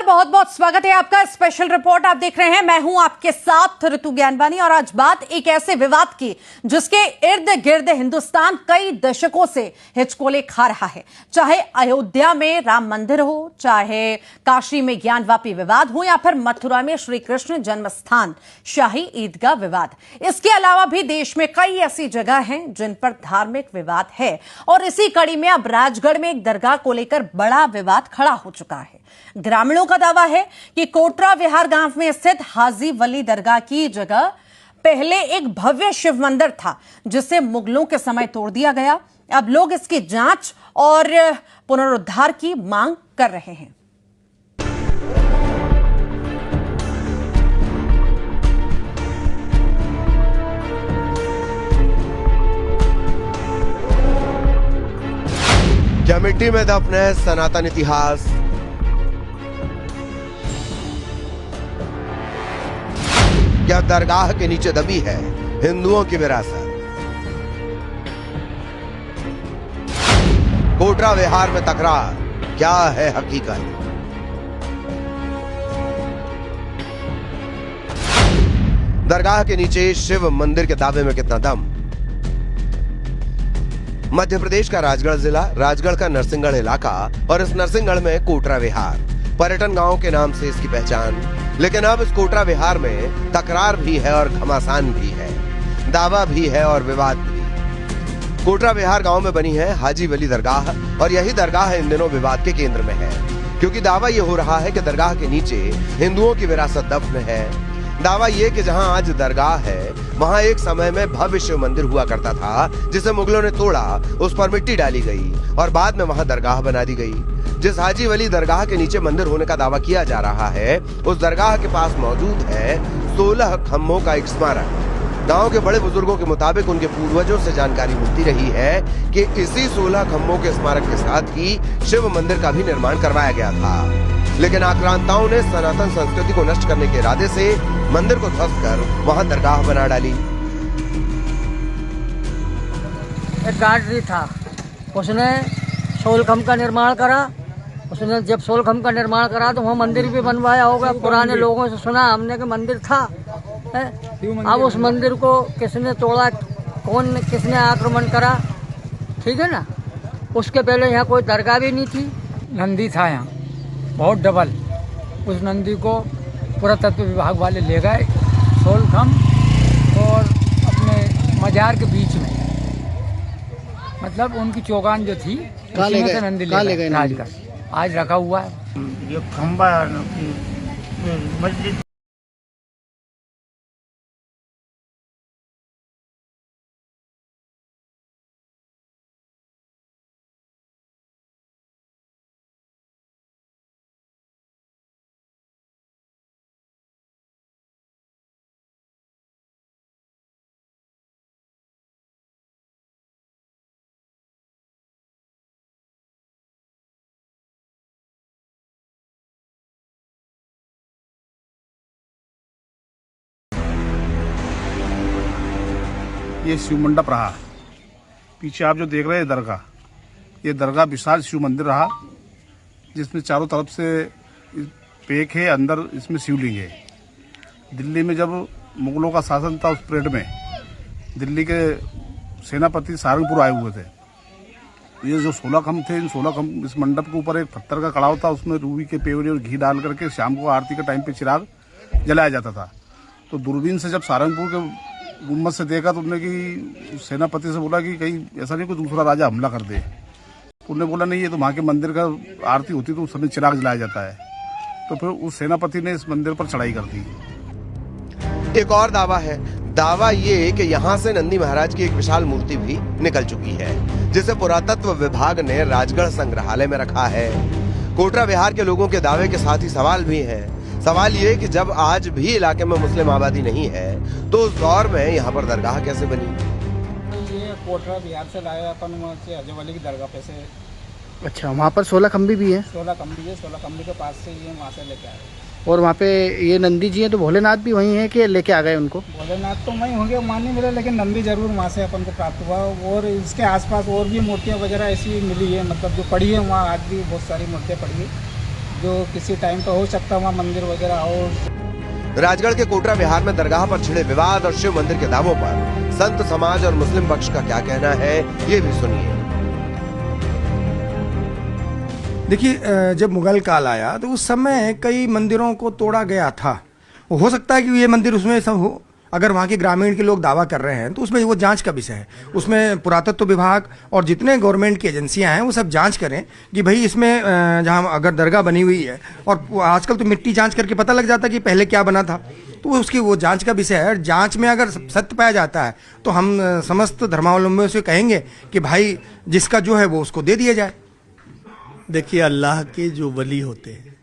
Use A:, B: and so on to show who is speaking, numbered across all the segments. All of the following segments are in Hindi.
A: बहुत बहुत स्वागत है आपका। स्पेशल रिपोर्ट आप देख रहे हैं, मैं हूं आपके साथ ऋतु ज्ञानवानी। और आज बात एक ऐसे विवाद की जिसके इर्द गिर्द हिंदुस्तान कई दशकों से हिचकोले खा रहा है। चाहे अयोध्या में राम मंदिर हो, चाहे काशी में ज्ञानवापी विवाद हो, या फिर मथुरा में श्री कृष्ण जन्मस्थान शाही ईदगाह विवाद। इसके अलावा भी देश में कई ऐसी जगह हैं जिन पर धार्मिक विवाद है। और इसी कड़ी में अब राजगढ़ में एक दरगाह को लेकर बड़ा विवाद खड़ा हो चुका है। ग्रामीणों का दावा है कि कोटरा विहार गांव में स्थित हाजी वली दरगाह की जगह पहले एक भव्य शिव मंदिर था, जिसे मुगलों के समय तोड़ दिया गया। अब लोग इसकी जांच और पुनरुद्धार की मांग कर रहे हैं।
B: क्या मिट्टी में दफन है सनातन इतिहास? क्या दरगाह के नीचे दबी है हिंदुओं की विरासत? कोटरा विहार में तकरार, क्या है हकीकत? दरगाह के नीचे शिव मंदिर के दावे में कितना दम? मध्य प्रदेश का राजगढ़ जिला, राजगढ़ का नरसिंहगढ़ इलाका और इस नरसिंहगढ़ में कोटरा विहार पर्यटन गांव के नाम से इसकी पहचान। लेकिन अब इस कोटरा विहार में तकरार भी है और घमासान भी है, दावा भी है और विवाद भी। कोटरा विहार गांव में बनी है हाजी वली दरगाह और यही दरगाह इन दिनों विवाद के केंद्र में है, क्योंकि दावा यह हो रहा है कि दरगाह के नीचे हिंदुओं की विरासत दफन है। दावा ये कि जहां आज दरगाह है वहां एक समय में भव्य शिव मंदिर हुआ करता था, जिसे मुगलों ने तोड़ा, उस पर मिट्टी डाली गई और बाद में वहां दरगाह बना दी गई। जिस हाजी वली दरगाह के नीचे मंदिर होने का दावा किया जा रहा है, उस दरगाह के पास मौजूद है 16 खम्भों का एक स्मारक। गांव के बड़े बुजुर्गों के मुताबिक उनके पूर्वजों से जानकारी मिलती रही है कि इसी 16 खम्भों के स्मारक के साथ ही शिव मंदिर का भी निर्माण करवाया गया था। लेकिन आक्रांताओं ने सनातन संस्कृति को नष्ट करने के इरादे से मंदिर को ध्वस्त कर वहां दरगाह बना डाली।
C: एक गार्ड था, उसने 16 खम्भ का निर्माण करा। उसने जब 16 खम्भ का निर्माण करा तो वहाँ मंदिर भी बनवाया होगा। पुराने लोगों से सुना हमने कि मंदिर था। अब उस मंदिर को किसने तोड़ा, किसने आक्रमण करा, ठीक है ना। उसके पहले यहाँ कोई दरगाह भी नहीं थी।
D: नंदी था यहाँ बहुत डबल। उस नंदी को पुरातत्व विभाग वाले ले गए 16 खम्भ और अपने मजार के बीच में, मतलब उनकी चौगान जो थी उसी में से नंदी ले गए राजगढ़। आज रखा हुआ है
E: ये खम्बा मस्जिद।
F: ये शिव मंडप रहा। पीछे आप जो देख रहे हैं दरगाह, ये दरगाह विशाल शिव मंदिर रहा, जिसमें चारों तरफ से पेक है, अंदर इसमें शिवलिंग है। दिल्ली में जब मुगलों का शासन था उस पीरियड में दिल्ली के सेनापति सहारनपुर आए हुए थे। ये जो 16 खम्भ थे, इन 16 खम्भ इस मंडप के ऊपर एक पत्थर का कड़ाव था, उसमें रूबी के पेवरे और घी डाल करके शाम को आरती के टाइम पे चिराग जलाया जाता था। तो दूरबीन से जब सहारनपुर के गुम्मत से देखा तो उन्होंने कि सेनापति से बोला कि कहीं ऐसा नहीं कोई दूसरा राजा हमला कर दे। उन्होंने बोला नहीं, ये तो वहाँ के मंदिर का आरती होती तो उस समय चिराग जलाया जाता है। तो फिर उस सेनापति ने इस मंदिर पर चढ़ाई कर दी।
B: एक और दावा है, दावा ये कि यहाँ से नंदी महाराज की एक विशाल मूर्ति भी निकल चुकी है, जिसे पुरातत्व विभाग ने राजगढ़ संग्रहालय में रखा है। कोटरा विहार के लोगों के दावे के साथ ही सवाल भी है। सवाल ये कि जब आज भी इलाके में मुस्लिम आबादी नहीं है तो उस दौर में यहाँ पर दरगाह कैसे बनी?
G: ये कोटरा बिहार से लाया अपन, वहाँ से हाजी वली की दरगाह पे से।
H: अच्छा, वहाँ पर 16 खम्भी भी है?
G: 16 खम्भी है, 16 खम्भी के पास से ये वहाँ से लेके आए।
H: और वहाँ पे ये नंदी जी हैं, तो भोलेनाथ भी वहीं है कि लेके आ गए उनको?
G: भोलेनाथ तो वहीं होंगे, मान नहीं मिले, लेकिन नंदी जरूर वहाँ से अपन को प्राप्त हुआ। और इसके आसपास और भी मूर्तियाँ वगैरह ऐसी मिली है, मतलब जो पड़ी है वहाँ आज भी बहुत सारी मूर्तियाँ पड़ी है। जो किसी टाइम पे हो सकता है वहाँ मंदिर वगैरह हो।
B: राजगढ़ के कोटरा विहार में दरगाह पर छिड़े विवाद और शिव मंदिर के दावों पर संत समाज और मुस्लिम पक्ष का क्या कहना है, ये भी सुनिए।
E: देखिए, जब मुगल काल आया तो उस समय कई मंदिरों को तोड़ा गया था। हो सकता है कि ये मंदिर उसमें सब हो, अगर वहाँ के ग्रामीण के लोग दावा कर रहे हैं तो उसमें वो जांच का विषय है। उसमें पुरातत्व विभाग और जितने गवर्नमेंट की एजेंसियां हैं वो सब जांच करें कि भाई इसमें जहाँ अगर दरगाह बनी हुई है, और आजकल तो मिट्टी जांच करके पता लग जाता है कि पहले क्या बना था, तो उसकी वो जांच का विषय है। जांच में अगर सत्य पाया जाता है तो हम समस्त धर्मावलंबियों से कहेंगे कि भाई जिसका जो है वो उसको दे दिया जाए।
I: देखिए, अल्लाह के जो वली होते हैं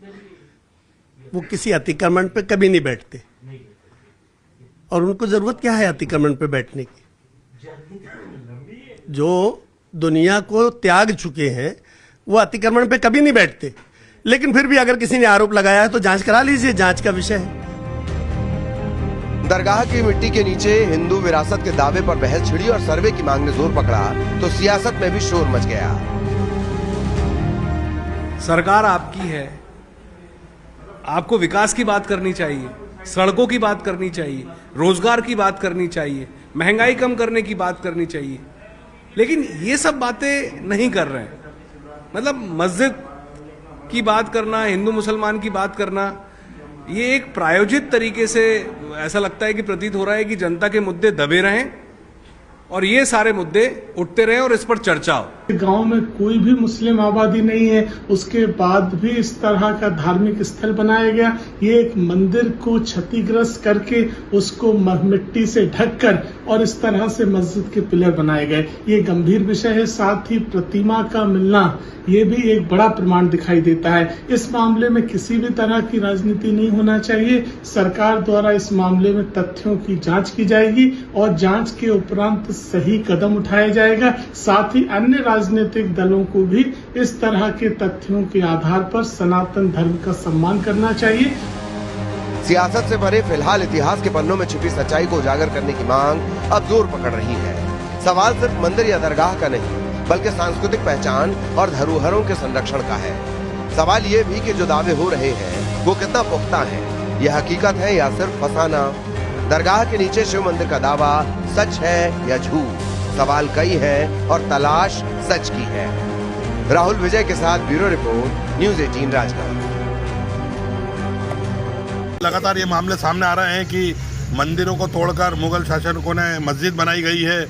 I: वो किसी अतिक्रमण पे कभी नहीं बैठते, और उनको जरूरत क्या है अतिक्रमण पे बैठने की। जो दुनिया को त्याग चुके हैं वो अतिक्रमण पे कभी नहीं बैठते। लेकिन फिर भी अगर किसी ने आरोप लगाया है तो जांच करा लीजिए, जांच का विषय है।
B: दरगाह की मिट्टी के नीचे हिंदू विरासत के दावे पर बहस छिड़ी और सर्वे की मांग ने जोर पकड़ा तो सियासत में भी शोर मच गया।
J: सरकार आपकी है, आपको विकास की बात करनी चाहिए, सड़कों की बात करनी चाहिए, रोजगार की बात करनी चाहिए, महंगाई कम करने की बात करनी चाहिए, लेकिन ये सब बातें नहीं कर रहे हैं। मतलब मस्जिद की बात करना, हिंदू मुसलमान की बात करना, ये एक प्रायोजित तरीके से ऐसा लगता है कि प्रतीत हो रहा है कि जनता के मुद्दे दबे रहें और ये सारे मुद्दे उठते रहे और इस पर चर्चा हो।
K: गांव में कोई भी मुस्लिम आबादी नहीं है, उसके बाद भी इस तरह का धार्मिक स्थल बनाया गया। ये एक मंदिर को क्षतिग्रस्त करके उसको मिट्टी से ढककर और इस तरह से मस्जिद के पिलर बनाए गए, ये गंभीर विषय है। साथ ही प्रतिमा का मिलना ये भी एक बड़ा प्रमाण दिखाई देता है। इस मामले में किसी भी तरह की राजनीति नहीं होना चाहिए। सरकार द्वारा इस मामले में तथ्यों की जांच की जाएगी और जांच के उपरांत सही कदम उठाया जाएगा। साथ ही अन्य राजनीतिक दलों को भी इस तरह के तथ्यों के आधार पर सनातन धर्म का सम्मान करना चाहिए।
B: सियासत से परे फिलहाल इतिहास के पन्नों में छिपी सच्चाई को उजागर करने की मांग अब जोर पकड़ रही है। सवाल सिर्फ मंदिर या दरगाह का नहीं, बल्कि सांस्कृतिक पहचान और धरोहरों के संरक्षण का है। सवाल ये भी कि जो दावे हो रहे हैं वो कितना पुख्ता है, यह हकीकत है या सिर्फ फसाना। दरगाह के नीचे शिव मंदिर का दावा सच है या झूठ, सवाल कई है और तलाश सच की है। राहुल विजय के साथ ब्यूरो रिपोर्ट, न्यूज़ 18 राजगढ़।
F: लगातार ये मामले सामने आ रहे हैं कि मंदिरों को तोड़कर मुगल शासकों ने मस्जिद बनाई गई है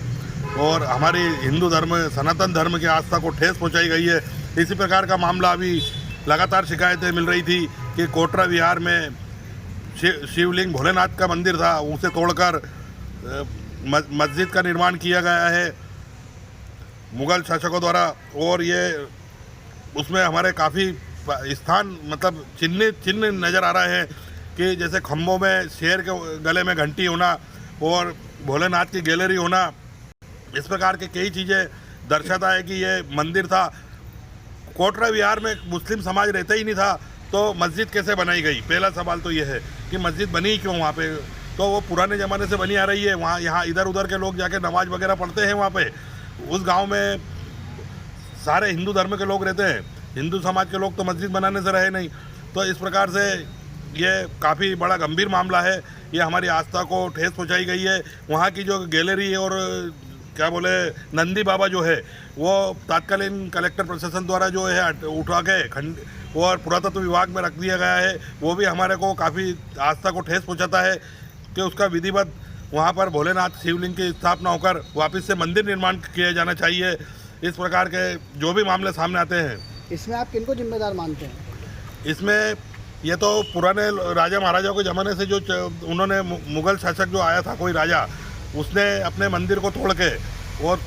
F: और हमारी हिंदू धर्म, सनातन धर्म की आस्था को ठेस पहुंचाई गई है। इसी प्रकार का मामला अभी लगातार शिकायतें मिल रही थी कि कोटरा विहार में शिवलिंग भोलेनाथ का मंदिर था, उसे तोड़कर मस्जिद का निर्माण किया गया है मुगल शासकों द्वारा। और ये उसमें हमारे काफ़ी स्थान मतलब चिन्ह नज़र आ रहे हैं कि जैसे खम्भों में शेर के गले में घंटी होना और भोलेनाथ की गैलरी होना, इस प्रकार के कई चीज़ें दर्शाता है कि ये मंदिर था। कोटरा विहार में मुस्लिम समाज रहता ही नहीं था तो मस्जिद कैसे बनाई गई? पहला सवाल तो ये है कि मस्जिद बनी क्यों वहाँ पे? तो वो पुराने ज़माने से बनी आ रही है। वहाँ यहाँ इधर उधर के लोग जाके नमाज वगैरह पढ़ते हैं वहाँ पे। उस गांव में सारे हिंदू धर्म के लोग रहते हैं, हिंदू समाज के लोग तो मस्जिद बनाने से रहे नहीं। तो इस प्रकार से ये काफ़ी बड़ा गंभीर मामला है। ये हमारी आस्था को ठेस पहुँचाई गई है। वहाँ की जो गैलरी और क्या बोले नंदी बाबा जो है वो तात्कालीन कलेक्टर प्रशासन द्वारा जो है उठा के खंड और पुरातत्व विभाग में रख दिया गया है। वो भी हमारे को काफ़ी आस्था को ठेस पहुंचाता है कि उसका विधिवत वहाँ पर भोलेनाथ शिवलिंग की स्थापना होकर वापस से मंदिर निर्माण किया जाना चाहिए। इस प्रकार के जो भी मामले सामने आते हैं,
H: इसमें आप किनको जिम्मेदार मानते हैं?
F: इसमें ये तो पुराने राजा महाराजाओं के ज़माने से जो उन्होंने मुगल शासक जो आया था कोई राजा, उसने अपने मंदिर को तोड़ के और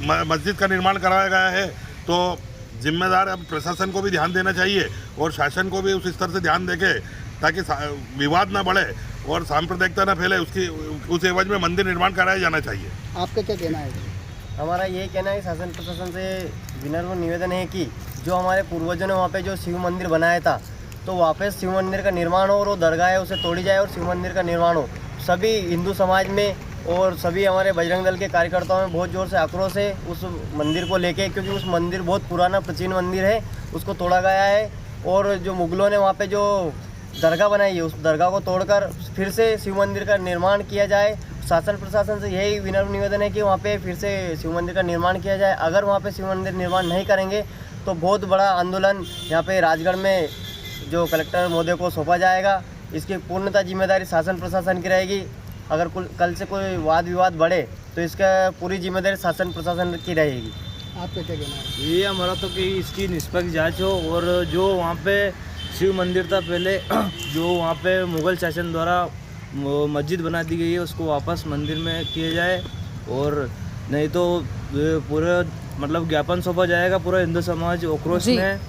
F: मस्जिद का निर्माण कराया गया है। तो जिम्मेदार अब प्रशासन को भी ध्यान देना चाहिए और शासन को भी उस स्तर से ध्यान देके ताकि विवाद ना बढ़े और सांप्रदायिकता ना फैले, उस एवज में मंदिर निर्माण कराया जाना चाहिए।
H: आपका क्या कहना है?
L: हमारा यही कहना है, शासन प्रशासन से विनम्र निवेदन है कि जो हमारे पूर्वजों ने वहाँ पे जो शिव मंदिर बनाया था तो वापस शिव मंदिर का निर्माण हो और वो दरगाह है उसे तोड़ी जाए और शिव मंदिर का निर्माण हो। सभी हिंदू समाज में और सभी हमारे बजरंग दल के कार्यकर्ताओं में बहुत ज़ोर से आक्रोश है उस मंदिर को लेके, क्योंकि उस मंदिर बहुत पुराना प्राचीन मंदिर है, उसको तोड़ा गया है और जो मुगलों ने वहाँ पे जो दरगाह बनाई है उस दरगाह को तोड़कर फिर से शिव मंदिर का निर्माण किया जाए। शासन प्रशासन से यही विनम्र निवेदन है कि वहाँ पे फिर से शिव मंदिर का निर्माण किया जाए। अगर वहाँ पे शिव मंदिर निर्माण नहीं करेंगे तो बहुत बड़ा आंदोलन यहाँ पे राजगढ़ में जो कलेक्टर महोदय को सौंपा जाएगा। इसकी पूर्णतः जिम्मेदारी शासन प्रशासन की रहेगी। अगर कल से कोई वाद विवाद बढ़े तो इसका पूरी जिम्मेदारी शासन प्रशासन की रहेगी।
C: आपका क्या कहना है?
M: ये हमारा तो कि इसकी निष्पक्ष जांच हो और जो वहाँ पे शिव मंदिर था पहले जो वहाँ पे मुग़ल शासन द्वारा मस्जिद बना दी गई है उसको वापस मंदिर में किया जाए और नहीं तो पूरे मतलब ज्ञापन सौंपा जाएगा। पूरा हिंदू समाज आक्रोश में